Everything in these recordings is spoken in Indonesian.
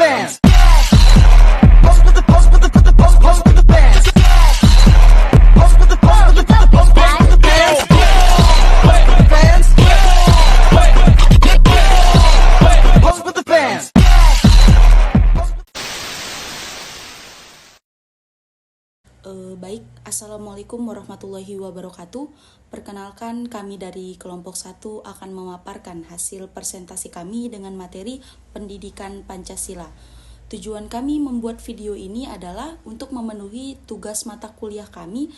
fans. Pose with the pose with the pose with the pose pose with the fans. Pose with the pose with the pose pose pose with the fans. Pose with the fans. Pose with the fans. Baik, Assalamualaikum warahmatullahi wabarakatuh. Perkenalkan, kami dari kelompok 1 akan memaparkan hasil presentasi kami dengan materi pendidikan Pancasila. Tujuan kami membuat video ini adalah untuk memenuhi tugas mata kuliah kami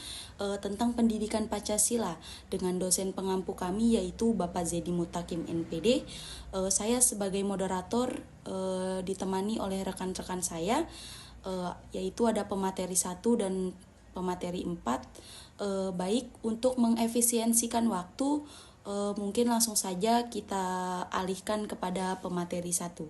tentang pendidikan Pancasila dengan dosen pengampu kami yaitu Bapak Zedi Mutakim NPD. Saya sebagai moderator ditemani oleh rekan-rekan saya, yaitu ada pemateri 1 dan pemateri 4. Baik, untuk mengefisiensikan waktu, mungkin langsung saja kita alihkan kepada pemateri 1.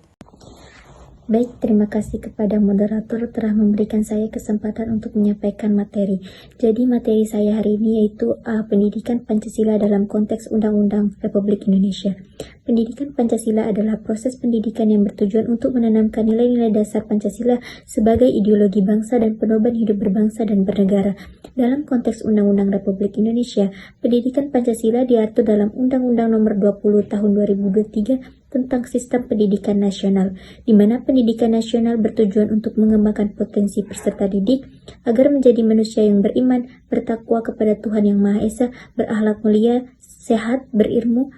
Baik, terima kasih kepada moderator telah memberikan saya kesempatan untuk menyampaikan materi. Jadi materi saya hari ini yaitu pendidikan Pancasila dalam konteks Undang-Undang Republik Indonesia. Pendidikan Pancasila adalah proses pendidikan yang bertujuan untuk menanamkan nilai-nilai dasar Pancasila sebagai ideologi bangsa dan pedoman hidup berbangsa dan bernegara. Dalam konteks Undang-Undang Republik Indonesia, pendidikan Pancasila diatur dalam Undang-Undang Nomor 20 Tahun 2023 tentang Sistem Pendidikan Nasional, di mana pendidikan nasional bertujuan untuk mengembangkan potensi peserta didik agar menjadi manusia yang beriman, bertakwa kepada Tuhan Yang Maha Esa, berakhlak mulia, sehat, berilmu,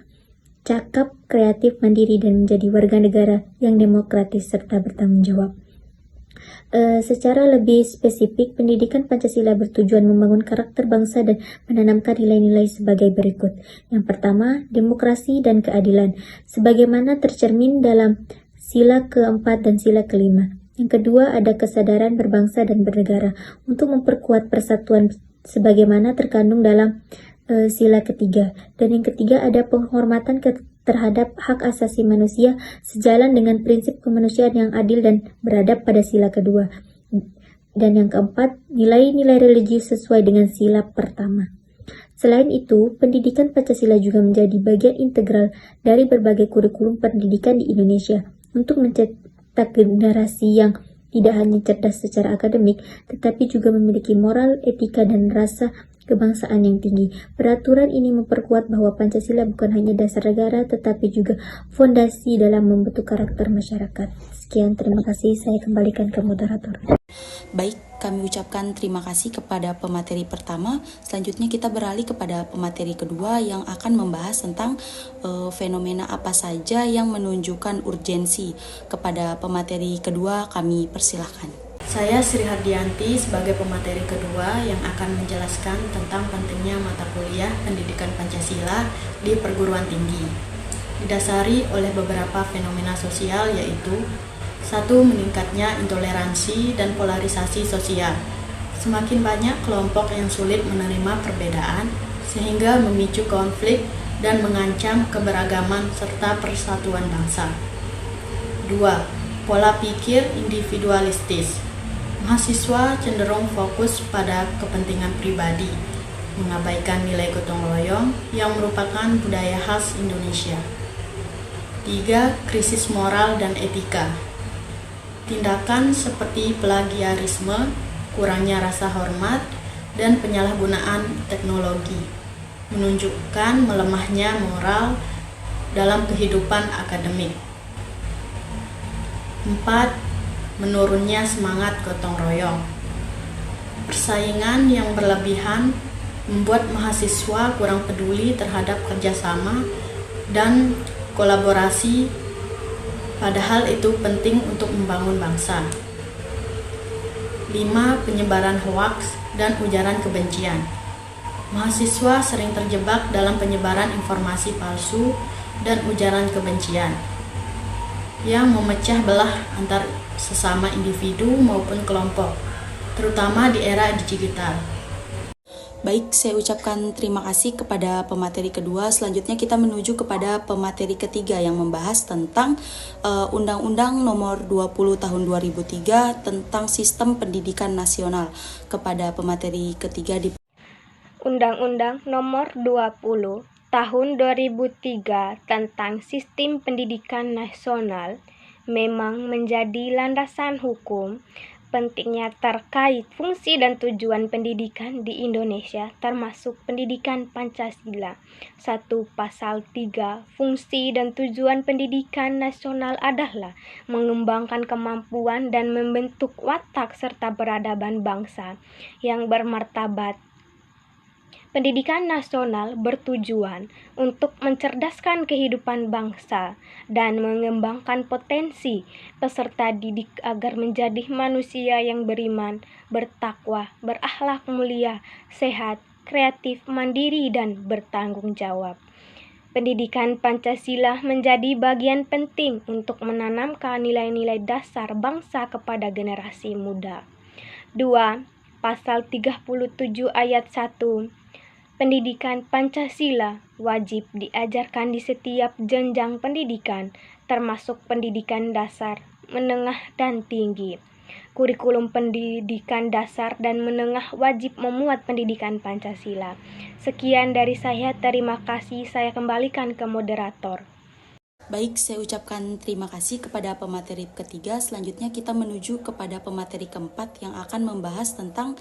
cakap, kreatif, mandiri, dan menjadi warga negara yang demokratis serta bertanggung jawab. Secara lebih spesifik, pendidikan Pancasila bertujuan membangun karakter bangsa dan menanamkan nilai-nilai sebagai berikut. Yang pertama, demokrasi dan keadilan, sebagaimana tercermin dalam sila keempat dan sila kelima. Yang kedua, ada kesadaran berbangsa dan bernegara untuk memperkuat persatuan sebagaimana terkandung dalam sila ketiga. Dan yang ketiga, ada penghormatan terhadap hak asasi manusia sejalan dengan prinsip kemanusiaan yang adil dan beradab pada sila kedua. Dan yang keempat, nilai-nilai religius sesuai dengan sila pertama. Selain itu, pendidikan Pancasila juga menjadi bagian integral dari berbagai kurikulum pendidikan di Indonesia untuk mencetak generasi yang tidak hanya cerdas secara akademik, tetapi juga memiliki moral, etika, dan rasa kebangsaan yang tinggi. Peraturan ini memperkuat bahwa Pancasila bukan hanya dasar negara, tetapi juga fondasi dalam membentuk karakter masyarakat. Sekian, terima kasih. Saya kembalikan ke moderator. Baik, kami ucapkan terima kasih kepada pemateri pertama. Selanjutnya kita beralih kepada pemateri kedua yang akan membahas tentang fenomena apa saja yang menunjukkan urgensi. Kepada pemateri kedua kami persilahkan. Saya Sri Hardianti sebagai pemateri kedua yang akan menjelaskan tentang pentingnya mata kuliah pendidikan Pancasila di perguruan tinggi. Didasari oleh beberapa fenomena sosial yaitu: 1. Meningkatnya intoleransi dan polarisasi sosial. Semakin banyak kelompok yang sulit menerima perbedaan sehingga memicu konflik dan mengancam keberagaman serta persatuan bangsa. 2. Pola pikir individualistis. Mahasiswa cenderung fokus pada kepentingan pribadi, mengabaikan nilai gotong royong yang merupakan budaya khas Indonesia. 3. Krisis moral dan etika. Tindakan seperti plagiarisme, kurangnya rasa hormat, dan penyalahgunaan teknologi menunjukkan melemahnya moral dalam kehidupan akademik. 4. Menurunnya semangat gotong royong. Persaingan yang berlebihan membuat mahasiswa kurang peduli terhadap kerjasama dan kolaborasi, padahal itu penting untuk membangun bangsa. 5. Penyebaran hoaks dan ujaran kebencian. Mahasiswa sering terjebak dalam penyebaran informasi palsu dan ujaran kebencian yang memecah belah antar sesama individu maupun kelompok, terutama di era digital. Baik, saya ucapkan terima kasih kepada pemateri kedua. Selanjutnya kita menuju kepada pemateri ketiga yang membahas tentang Undang-Undang Nomor 20 Tahun 2003 tentang Sistem Pendidikan Nasional. Kepada pemateri ketiga di Undang-Undang Nomor 20 Tahun 2003 tentang Sistem Pendidikan Nasional memang menjadi landasan hukum pentingnya terkait fungsi dan tujuan pendidikan di Indonesia, termasuk pendidikan Pancasila. 1. Pasal 3. Fungsi dan tujuan pendidikan nasional adalah mengembangkan kemampuan dan membentuk watak serta peradaban bangsa yang bermartabat. Pendidikan nasional bertujuan untuk mencerdaskan kehidupan bangsa dan mengembangkan potensi peserta didik agar menjadi manusia yang beriman, bertakwa, berakhlak mulia, sehat, kreatif, mandiri, dan bertanggung jawab. Pendidikan Pancasila menjadi bagian penting untuk menanamkan nilai-nilai dasar bangsa kepada generasi muda. 2. Pasal 37 ayat 1. Pendidikan Pancasila wajib diajarkan di setiap jenjang pendidikan, termasuk pendidikan dasar, menengah, dan tinggi. Kurikulum pendidikan dasar dan menengah wajib memuat pendidikan Pancasila. Sekian dari saya, terima kasih. Saya kembalikan ke moderator. Baik, saya ucapkan terima kasih kepada pemateri ketiga. Selanjutnya kita menuju kepada pemateri keempat yang akan membahas tentang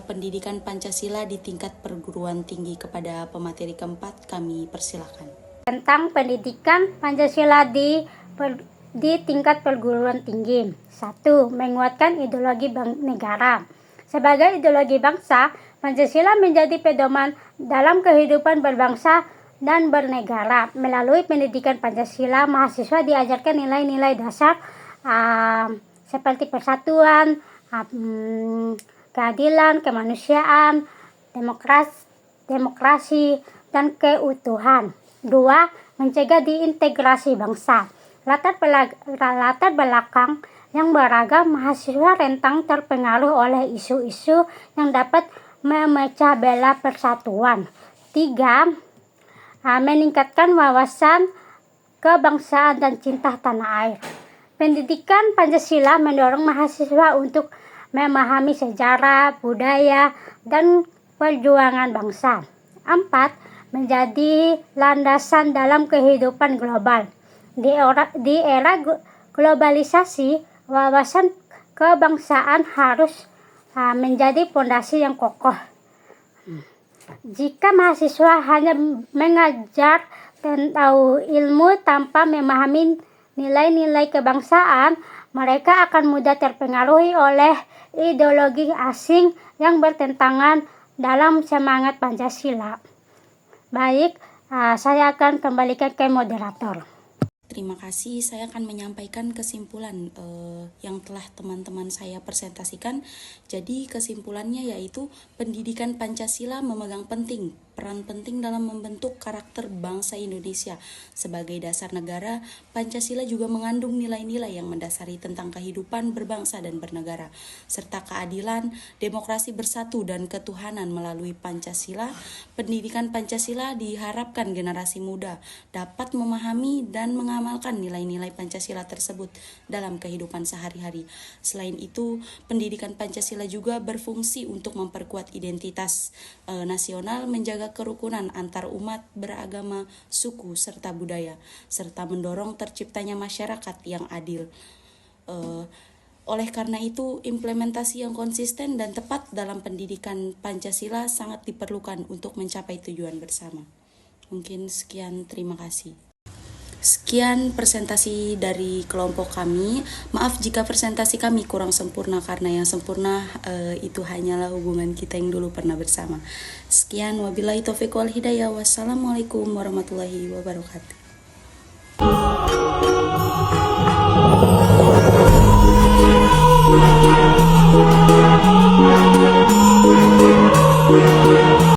pendidikan Pancasila di tingkat perguruan tinggi. Kepada pemateri keempat, kami persilakan. Tentang pendidikan Pancasila di tingkat perguruan tinggi. 1. Menguatkan ideologi negara. Sebagai ideologi bangsa, Pancasila menjadi pedoman dalam kehidupan berbangsa dan bernegara. Melalui pendidikan Pancasila, mahasiswa diajarkan nilai-nilai dasar seperti persatuan, keadilan, kemanusiaan, demokrasi, dan keutuhan. 2. Mencegah diintegrasi bangsa. Latar belakang yang beragam, mahasiswa rentang terpengaruh oleh isu-isu yang dapat memecah belah persatuan. 3. Meningkatkan wawasan kebangsaan dan cinta tanah air. Pendidikan Pancasila mendorong mahasiswa untuk memahami sejarah, budaya, dan perjuangan bangsa. 4. Menjadi landasan dalam kehidupan global. Di era globalisasi, wawasan kebangsaan harus menjadi fondasi yang kokoh. Jika mahasiswa hanya mengajar tentang ilmu tanpa memahami nilai-nilai kebangsaan, mereka akan mudah terpengaruh oleh ideologi asing yang bertentangan dalam semangat Pancasila. Baik, saya akan kembalikan ke moderator. Terima kasih, saya akan menyampaikan kesimpulan yang telah teman-teman saya presentasikan. Jadi kesimpulannya yaitu pendidikan Pancasila memegang peran penting dalam membentuk karakter bangsa Indonesia. Sebagai dasar negara, Pancasila juga mengandung nilai-nilai yang mendasari tentang kehidupan berbangsa dan bernegara, serta keadilan, demokrasi bersatu, dan ketuhanan. Melalui Pancasila, pendidikan Pancasila diharapkan generasi muda dapat memahami dan mengamalkan nilai-nilai Pancasila tersebut dalam kehidupan sehari-hari. Selain itu, pendidikan Pancasila juga berfungsi untuk memperkuat identitas nasional, menjaga kerukunan antar umat beragama, suku, serta budaya, serta mendorong terciptanya masyarakat yang adil. Oleh karena itu, implementasi yang konsisten dan tepat dalam pendidikan Pancasila sangat diperlukan untuk mencapai tujuan bersama. Mungkin sekian, terima kasih. Sekian presentasi dari kelompok kami. Maaf jika presentasi kami kurang sempurna, karena yang sempurna itu hanyalah hubungan kita yang dulu pernah bersama. Sekian, wabillahi taufiq wal hidayah. Wassalamualaikum warahmatullahi wabarakatuh.